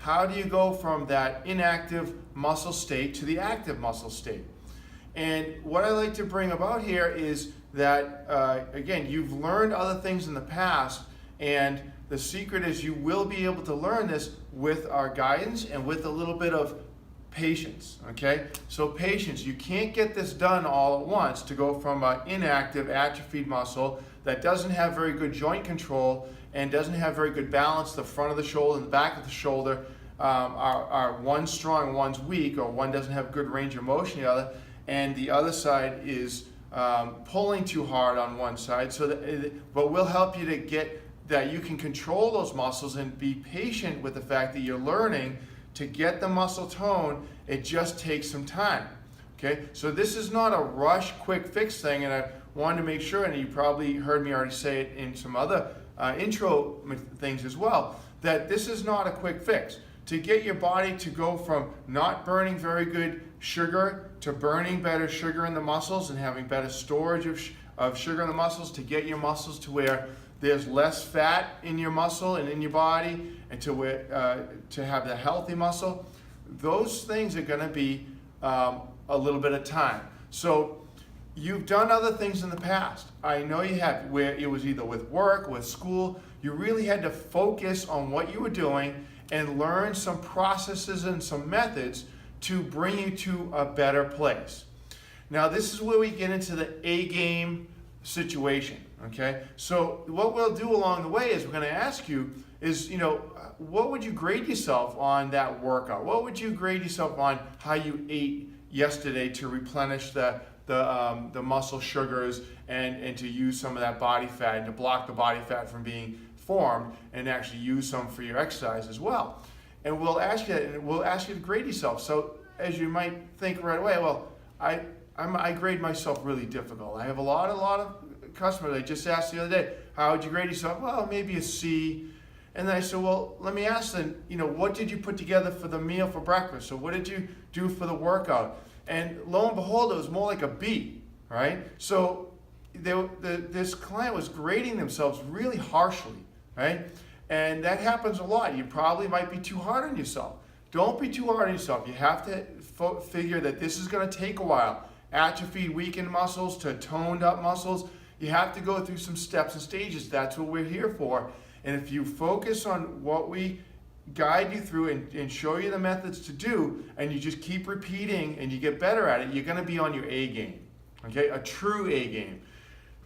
how do you go from that inactive muscle state to the active muscle state? And what I like to bring about here is that, again, you've learned other things in the past, and the secret is you will be able to learn this with our guidance and with a little bit of patience, okay? So patience, you can't get this done all at once to go from an inactive atrophied muscle that doesn't have very good joint control and doesn't have very good balance. The front of the shoulder and the back of the shoulder are one strong, one's weak, or one doesn't have good range of motion, the other, and the other side is pulling too hard on one side. So but we'll help you to get that you can control those muscles and be patient with the fact that you're learning to get the muscle tone. It just takes some time, okay? So this is not a rush, quick fix thing, and I wanted to make sure, and you probably heard me already say it in some other intro things as well, that this is not a quick fix. To get your body to go from not burning very good sugar to burning better sugar in the muscles and having better storage of sugar in the muscles, to get your muscles to where there's less fat in your muscle and in your body, and to have the healthy muscle, those things are going to be a little bit of time. So you've done other things in the past. I know you have, where it was either with work, with school. You really had to focus on what you were doing and learn some processes and some methods to bring you to a better place. Now this is where we get into the A-game situation, okay? So what we'll do along the way is we're going to ask you is, what would you grade yourself on that workout? What would you grade yourself on how you ate yesterday to replenish the muscle sugars and to use some of that body fat and to block the body fat from being formed and actually use some for your exercise as well? And we'll ask you to grade yourself. So as you might think right away, well, I grade myself really difficult. I have a lot of customers. I just asked the other day, how would you grade yourself? Well, maybe a C. And then I said, well, let me ask then, what did you put together for the meal for breakfast? So what did you do for the workout? And lo and behold, it was more like a B, right? So this client was grading themselves really harshly, right? And that happens a lot. You probably might be too hard on yourself. Don't be too hard on yourself. You have to figure that this is going to take a while. Atrophied, weakened muscles to toned up muscles. You have to go through some steps and stages. That's what we're here for. And if you focus on what we guide you through and show you the methods to do, and you just keep repeating and you get better at it, you're going to be on your A game, okay? A true A game.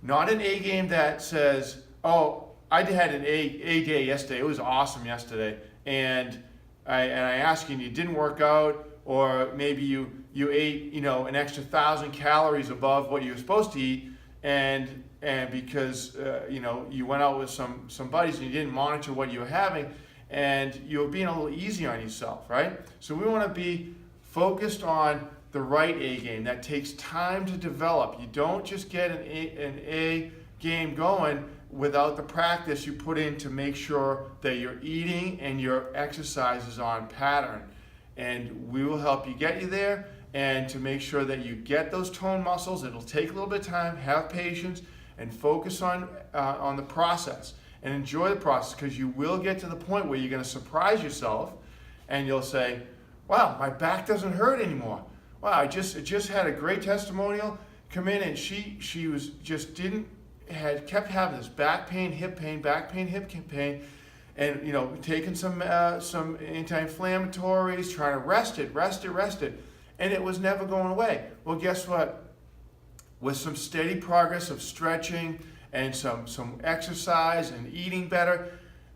Not an A game that says, oh, I had an A day yesterday. It was awesome yesterday. And I asked you and you didn't work out, or maybe you ate an extra 1,000 calories above what you were supposed to eat, and because you went out with some buddies and you didn't monitor what you were having, and you were being a little easy on yourself, right? So we want to be focused on the right A game. That takes time to develop. You don't just get an A game going without the practice you put in to make sure that you're eating and your exercise is on pattern. And we will help you get you there, and to make sure that you get those toned muscles. It'll take a little bit of time. Have patience and focus on the process and enjoy the process, because you will get to the point where you're going to surprise yourself and you'll say, wow, my back doesn't hurt anymore. Wow, I just had a great testimonial come in, and she was just kept having this back pain, hip pain, back pain, hip pain, and taking some anti-inflammatories, trying to rest it, and it was never going away. Well, guess what? With some steady progress of stretching and some exercise and eating better,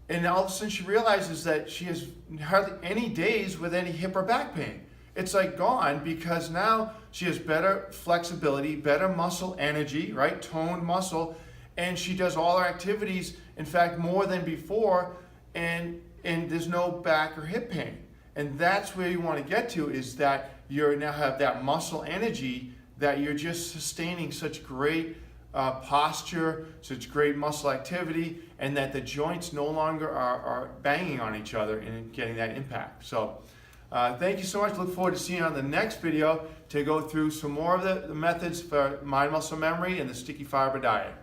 and all of a sudden she realizes that she has hardly any days with any hip or back pain. It's like gone, because now she has better flexibility, better muscle energy, right? Toned muscle, and she does all her activities, in fact, more than before, and there's no back or hip pain. And that's where you want to get to, is that you now have that muscle energy, that you're just sustaining such great posture, such great muscle activity, and that the joints no longer are banging on each other and getting that impact. So thank you so much. Look forward to seeing you on the next video to go through some more of the methods for mind muscle memory and the sticky fiber diet.